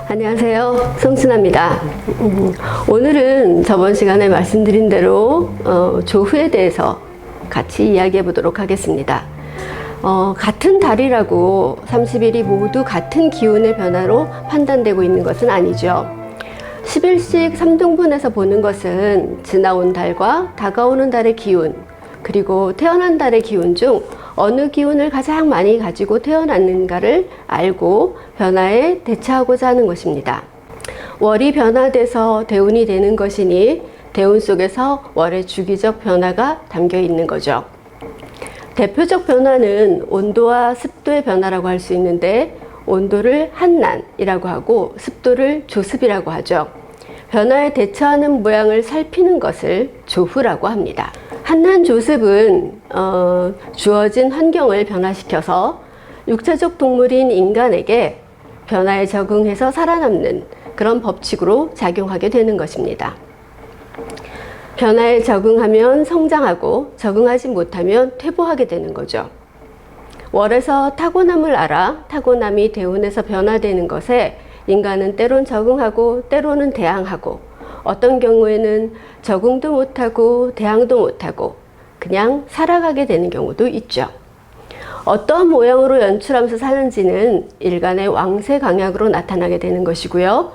안녕하세요. 송순아입니다. 오늘은 저번 시간에 말씀드린 대로 조후에 대해서 같이 이야기해 보도록 하겠습니다. 같은 달이라고 30일이 모두 같은 기운의 변화로 판단되고 있는 것은 아니죠. 10일씩 3등분해서 보는 것은 지나온 달과 다가오는 달의 기운, 그리고 태어난 달의 기운 중 어느 기운을 가장 많이 가지고 태어났는가를 알고 변화에 대처하고자 하는 것입니다. 월이 변화돼서 대운이 되는 것이니 대운 속에서 월의 주기적 변화가 담겨 있는 거죠. 대표적 변화는 온도와 습도의 변화라고 할 수 있는데, 온도를 한난이라고 하고 습도를 조습이라고 하죠. 변화에 대처하는 모양을 살피는 것을 조후라고 합니다. 한난 조습은 주어진 환경을 변화시켜서 육체적 동물인 인간에게 변화에 적응해서 살아남는 그런 법칙으로 작용하게 되는 것입니다. 변화에 적응하면 성장하고 적응하지 못하면 퇴보하게 되는 거죠. 월에서 타고남을 알아 타고남이 대운에서 변화되는 것에 인간은 때론 적응하고 때로는 대항하고, 어떤 경우에는 적응도 못하고 대항도 못하고 그냥 살아가게 되는 경우도 있죠. 어떠한 모양으로 연출하면서 사는지는 일간의 왕세 강약으로 나타나게 되는 것이고요.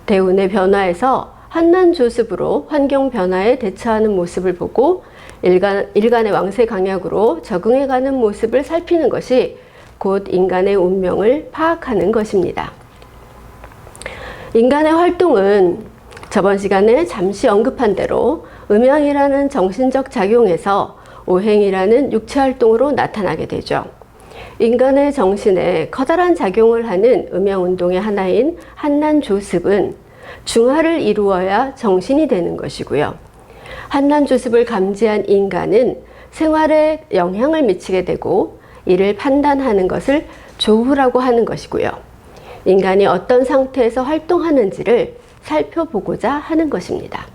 대운의 변화에서 한난조습으로 환경 변화에 대처하는 모습을 보고 일간의 왕세 강약으로 적응해가는 모습을 살피는 것이 곧 인간의 운명을 파악하는 것입니다. 인간의 활동은 저번 시간에 잠시 언급한 대로 음양이라는 정신적 작용에서 오행이라는 육체 활동으로 나타나게 되죠. 인간의 정신에 커다란 작용을 하는 음양운동의 하나인 한난조습은 중화를 이루어야 정신이 되는 것이고요. 한난조습을 감지한 인간은 생활에 영향을 미치게 되고 이를 판단하는 것을 조후라고 하는 것이고요. 인간이 어떤 상태에서 활동하는지를 살펴보고자 하는 것입니다.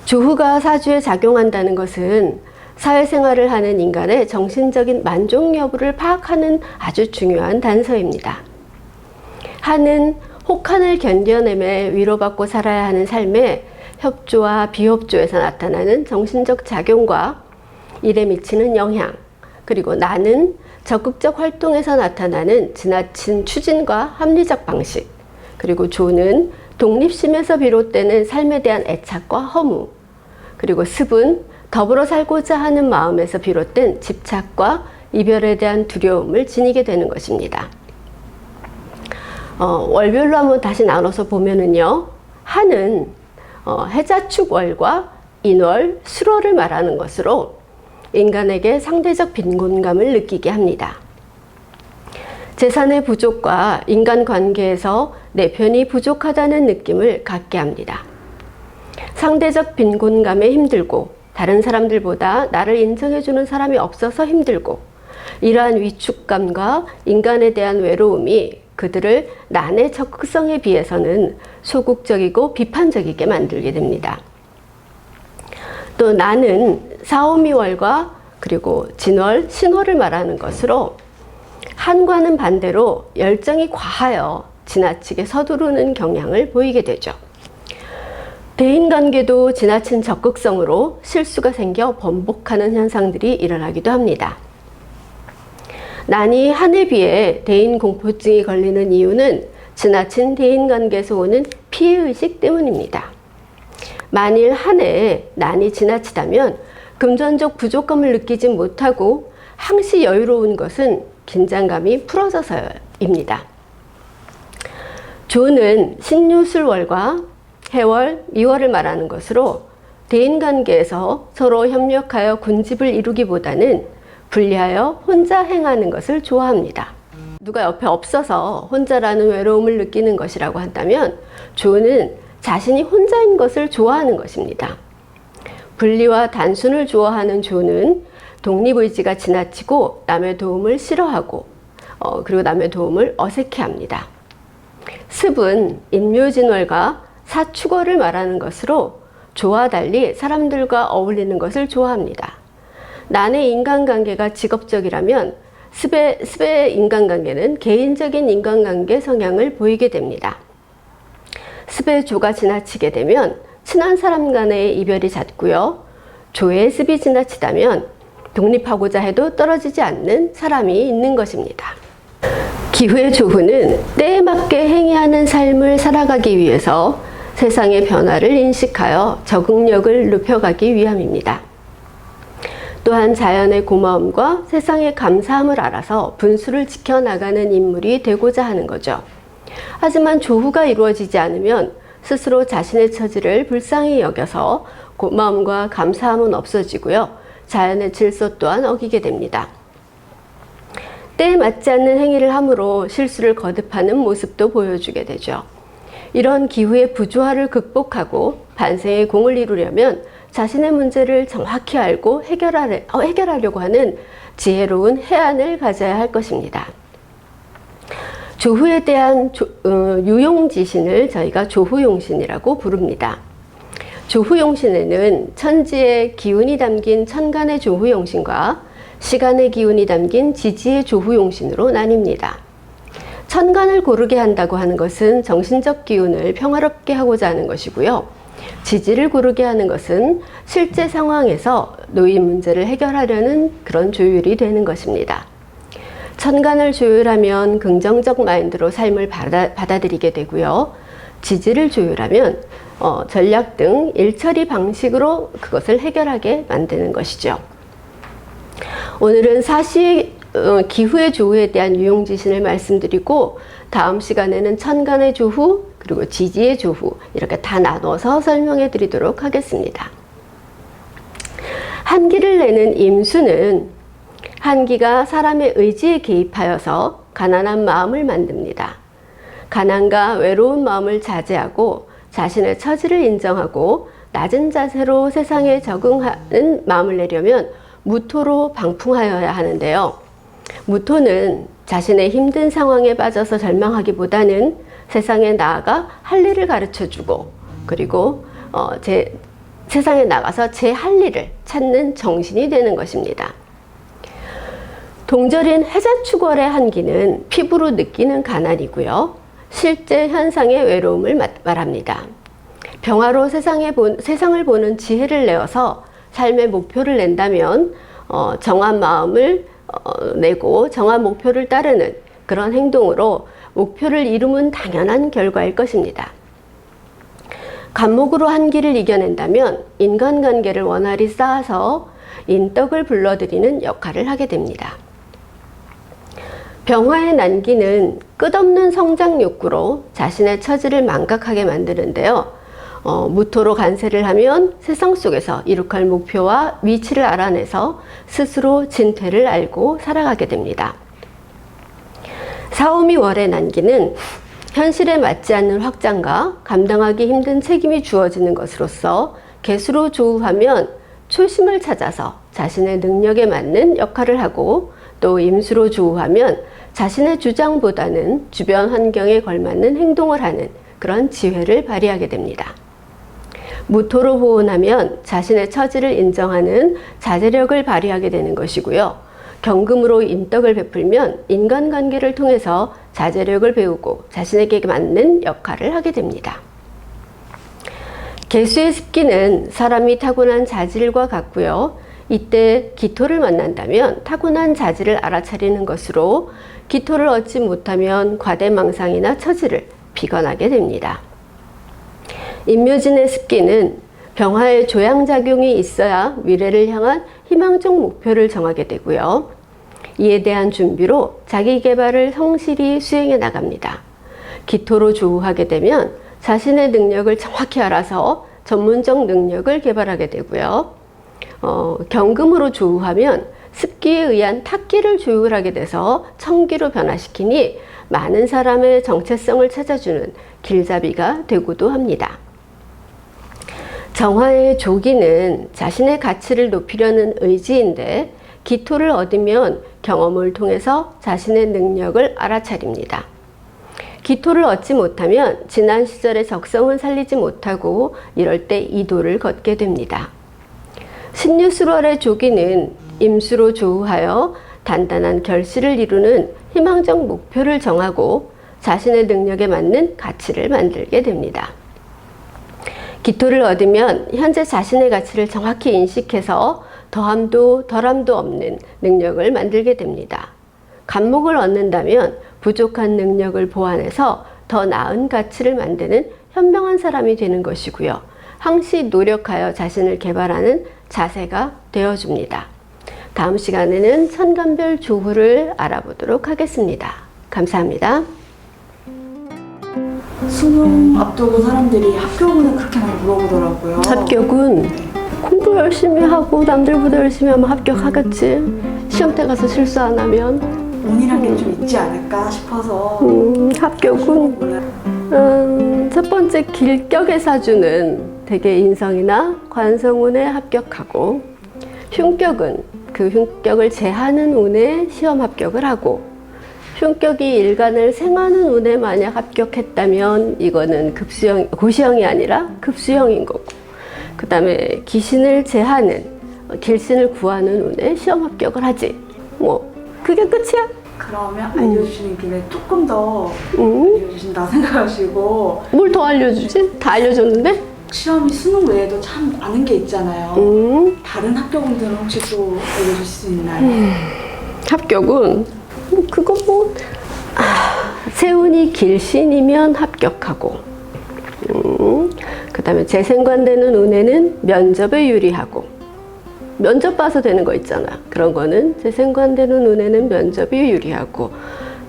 조후가 사주에 작용한다는 것은 사회생활을 하는 인간의 정신적인 만족 여부를 파악하는 아주 중요한 단서입니다. 한은 혹한을 견뎌내며 위로받고 살아야 하는 삶에 협조와 비협조에서 나타나는 정신적 작용과 일에 미치는 영향, 그리고 나는 적극적 활동에서 나타나는 지나친 추진과 합리적 방식, 그리고 조는 독립심에서 비롯되는 삶에 대한 애착과 허무, 그리고 습은 더불어 살고자 하는 마음에서 비롯된 집착과 이별에 대한 두려움을 지니게 되는 것입니다. 월별로 한번 다시 나눠서 보면은요, 한은 해자축월과 인월, 술월을 말하는 것으로 인간에게 상대적 빈곤감을 느끼게 합니다. 재산의 부족과 인간관계에서 내 편이 부족하다는 느낌을 갖게 합니다. 상대적 빈곤감에 힘들고 다른 사람들보다 나를 인정해주는 사람이 없어서 힘들고, 이러한 위축감과 인간에 대한 외로움이 그들을 난의 적극성에 비해서는 소극적이고 비판적이게 만들게 됩니다. 또 나는 사오미월과 그리고 진월, 신월을 말하는 것으로 한과는 반대로 열정이 과하여 지나치게 서두르는 경향을 보이게 되죠. 대인관계도 지나친 적극성으로 실수가 생겨 번복하는 현상들이 일어나기도 합니다. 난이 한에 비해 대인공포증이 걸리는 이유는 지나친 대인관계에서 오는 피해의식 때문입니다. 만일 한해 난이 지나치다면 금전적 부족감을 느끼지 못하고 항시 여유로운 것은 긴장감이 풀어져서입니다. 조는 신유술월과 해월, 미월을 말하는 것으로 대인관계에서 서로 협력하여 군집을 이루기보다는 분리하여 혼자 행하는 것을 좋아합니다. 누가 옆에 없어서 혼자라는 외로움을 느끼는 것이라고 한다면 조는 자신이 혼자인 것을 좋아하는 것입니다. 분리와 단순을 좋아하는 조는 독립의지가 지나치고 남의 도움을 싫어하고 그리고 남의 도움을 어색해합니다. 습은 인묘진월과 사축월을 말하는 것으로 조와 달리 사람들과 어울리는 것을 좋아합니다. 난의 인간관계가 직업적이라면 습의 인간관계는 개인적인 인간관계 성향을 보이게 됩니다. 습의 조가 지나치게 되면 친한 사람 간의 이별이 잦고요. 조의 습이 지나치다면 독립하고자 해도 떨어지지 않는 사람이 있는 것입니다. 기후의 조후는 때에 맞게 행위하는 삶을 살아가기 위해서 세상의 변화를 인식하여 적응력을 높여가기 위함입니다. 또한 자연의 고마움과 세상의 감사함을 알아서 분수를 지켜나가는 인물이 되고자 하는 거죠. 하지만 조후가 이루어지지 않으면 스스로 자신의 처지를 불쌍히 여겨서 고마움과 감사함은 없어지고요. 자연의 질서 또한 어기게 됩니다. 때에 맞지 않는 행위를 함으로 실수를 거듭하는 모습도 보여주게 되죠. 이런 기후의 부조화를 극복하고 반생의 공을 이루려면 자신의 문제를 정확히 알고 해결하려고 하는 지혜로운 해안을 가져야 할 것입니다. 조후에 대한 유용지신을 저희가 조후용신이라고 부릅니다. 조후용신에는 천지의 기운이 담긴 천간의 조후용신과 시간의 기운이 담긴 지지의 조후용신으로 나뉩니다. 천간을 고르게 한다고 하는 것은 정신적 기운을 평화롭게 하고자 하는 것이고요. 지지를 고르게 하는 것은 실제 상황에서 놓인 문제를 해결하려는 그런 조율이 되는 것입니다. 천간을 조율하면 긍정적 마인드로 삶을 받아들이게 되고요. 지지를 조율하면 전략 등 일처리 방식으로 그것을 해결하게 만드는 것이죠. 오늘은 기후의 조후에 대한 유용지신을 말씀드리고 다음 시간에는 천간의 조후 그리고 지지의 조후 이렇게 다 나눠서 설명해 드리도록 하겠습니다. 한기를 내는 임수는 한기가 사람의 의지에 개입하여서 가난한 마음을 만듭니다. 가난과 외로운 마음을 자제하고 자신의 처지를 인정하고 낮은 자세로 세상에 적응하는 마음을 내려면 무토로 방풍하여야 하는데요. 무토는 자신의 힘든 상황에 빠져서 절망하기보다는 세상에 나아가 할 일을 가르쳐주고 그리고 세상에 나가서 제 할 일을 찾는 정신이 되는 것입니다. 동절인 해자축월의 한기는 피부로 느끼는 가난이고요. 실제 현상의 외로움을 말합니다. 병화로 세상을 보는 지혜를 내어서 삶의 목표를 낸다면 정한 마음을 내고 정한 목표를 따르는 그런 행동으로 목표를 이루면 당연한 결과일 것입니다. 간목으로 한기를 이겨낸다면 인간관계를 원활히 쌓아서 인덕을 불러들이는 역할을 하게 됩니다. 병화의 난기는 끝없는 성장 욕구로 자신의 처지를 망각하게 만드는데요. 무토로 간세를 하면 세상 속에서 이룩할 목표와 위치를 알아내서 스스로 진퇴를 알고 살아가게 됩니다. 사오미 월의 난기는 현실에 맞지 않는 확장과 감당하기 힘든 책임이 주어지는 것으로서 개수로 조우하면 초심을 찾아서 자신의 능력에 맞는 역할을 하고 또 임수로 조우하면 자신의 주장보다는 주변 환경에 걸맞는 행동을 하는 그런 지혜를 발휘하게 됩니다. 무토로 호온하면 자신의 처지를 인정하는 자제력을 발휘하게 되는 것이고요. 경금으로 인덕을 베풀면 인간관계를 통해서 자제력을 배우고 자신에게 맞는 역할을 하게 됩니다. 개수의 습기는 사람이 타고난 자질과 같고요. 이때 기토를 만난다면 타고난 자질을 알아차리는 것으로 기토를 얻지 못하면 과대망상이나 처지를 비관하게 됩니다. 임묘진의 습기는 병화의 조양작용이 있어야 미래를 향한 희망적 목표를 정하게 되고요. 이에 대한 준비로 자기 개발을 성실히 수행해 나갑니다. 기토로 조우하게 되면 자신의 능력을 정확히 알아서 전문적 능력을 개발하게 되고요. 경금으로 조우하면 습기에 의한 탁기를 조율하게 돼서 청기로 변화시키니 많은 사람의 정체성을 찾아주는 길잡이가 되고도 합니다. 정화의 조기는 자신의 가치를 높이려는 의지인데 기토를 얻으면 경험을 통해서 자신의 능력을 알아차립니다. 기토를 얻지 못하면 지난 시절의 적성은 살리지 못하고 이럴 때 이도를 걷게 됩니다. 신유술월의 조기는 임수로 조우하여 단단한 결실을 이루는 희망적 목표를 정하고 자신의 능력에 맞는 가치를 만들게 됩니다. 기토를 얻으면 현재 자신의 가치를 정확히 인식해서 더함도 덜함도 없는 능력을 만들게 됩니다. 감목을 얻는다면 부족한 능력을 보완해서 더 나은 가치를 만드는 현명한 사람이 되는 것이고요. 항시 노력하여 자신을 개발하는 자세가 되어줍니다. 다음 시간에는 천간별 조후를 알아보도록 하겠습니다. 감사합니다. 수능 앞두고 사람들이 합격운을 그렇게 많이 물어보더라고요. 합격은 공부 열심히 하고 남들보다 열심히 하면 합격하겠지. 시험 때 가서 실수 안 하면. 운이란 게 좀 있지 않을까 싶어서. 합격은 첫 번째 길격의 사주는 대개 인성이나 관성운에 합격하고, 흉격은 그 흉격을 제하는 운에 시험 합격을 하고, 흉격이 일간을 생하는 운에 만약 합격했다면 이거는 고시형이 아니라 급수형인 거고, 그 다음에 귀신을 제하는, 길신을 구하는 운에 시험 합격을 하지. 뭐 그게 끝이야. 그러면 알려주시는 김에 조금 더 알려주신다 생각하시고. 뭘 더 알려주지? 다 알려줬는데? 시험이 수능 외에도 참 많은 게 있잖아요. 다른 합격운들은 혹시 또 알려주실 수 있나요? 합격은 세운이 길신이면 합격하고, 그 다음에 재생관되는 운에는 면접에 유리하고, 면접 봐서 되는 거 있잖아. 그런 거는 재생관되는 운에는 면접이 유리하고,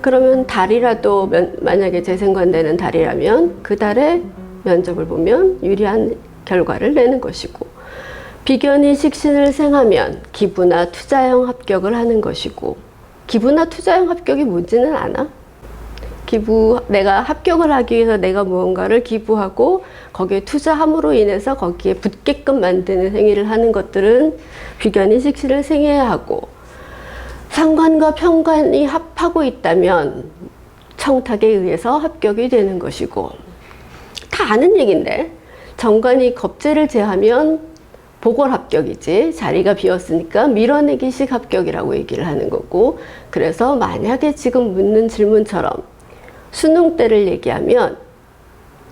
그러면 달이라도 만약에 재생관되는 달이라면 그 달에 면접을 보면 유리한 결과를 내는 것이고, 비견이 식신을 생하면 기부나 투자형 합격을 하는 것이고, 기부나 투자형 합격이 뭔지는 아나? 내가 합격을 하기 위해서 내가 무언가를 기부하고 거기에 투자함으로 인해서 거기에 붙게끔 만드는 행위를 하는 것들은 비견이 식신을 생해야 하고, 상관과 편관이 합하고 있다면 청탁에 의해서 합격이 되는 것이고, 다 아는 얘기인데, 정관이 겁재를 제하면 보궐 합격이지, 자리가 비었으니까 밀어내기식 합격이라고 얘기를 하는 거고, 그래서 만약에 지금 묻는 질문처럼 수능 때를 얘기하면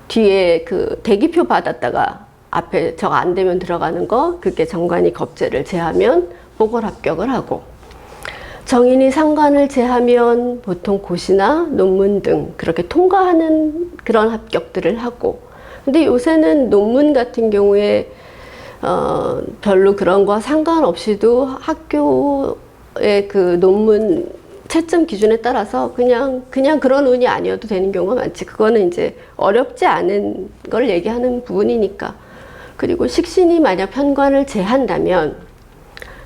뒤에 그 대기표 받았다가 앞에 저거 안 되면 들어가는 거, 그게 정관이 겁재를 제하면 보궐 합격을 하고, 정인이 상관을 제하면 보통 고시나 논문 등 그렇게 통과하는 그런 합격들을 하고, 근데 요새는 논문 같은 경우에 별로 그런 거 상관없이도 학교의 그 논문 채점 기준에 따라서 그냥 그런 운이 아니어도 되는 경우가 많지. 그거는 이제 어렵지 않은 걸 얘기하는 부분이니까. 그리고 식신이 만약 편관을 제한다면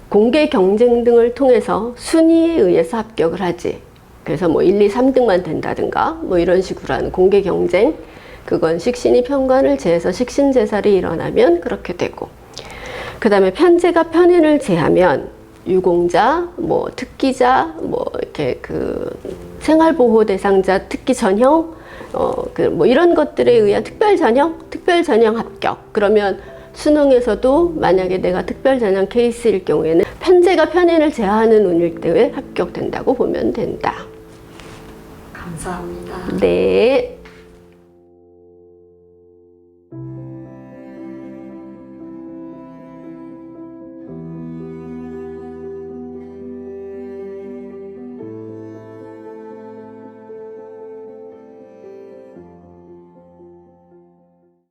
공개 경쟁 등을 통해서 순위에 의해서 합격을 하지. 그래서 뭐 1, 2, 3등만 된다든가 뭐 이런 식으로 하는 공개 경쟁, 그건 식신이 편관을 제해서 식신제살이 일어나면 그렇게 되고, 그 다음에 편제가 편인을 제하면 유공자, 뭐 특기자, 뭐 이렇게 그 생활보호 대상자 특기 전형, 뭐 이런 것들에 의한 특별 전형 합격. 그러면 수능에서도 만약에 내가 특별 전형 케이스일 경우에는 편제가 편인을 제하는 운일 때에 합격된다고 보면 된다. 감사합니다. 네.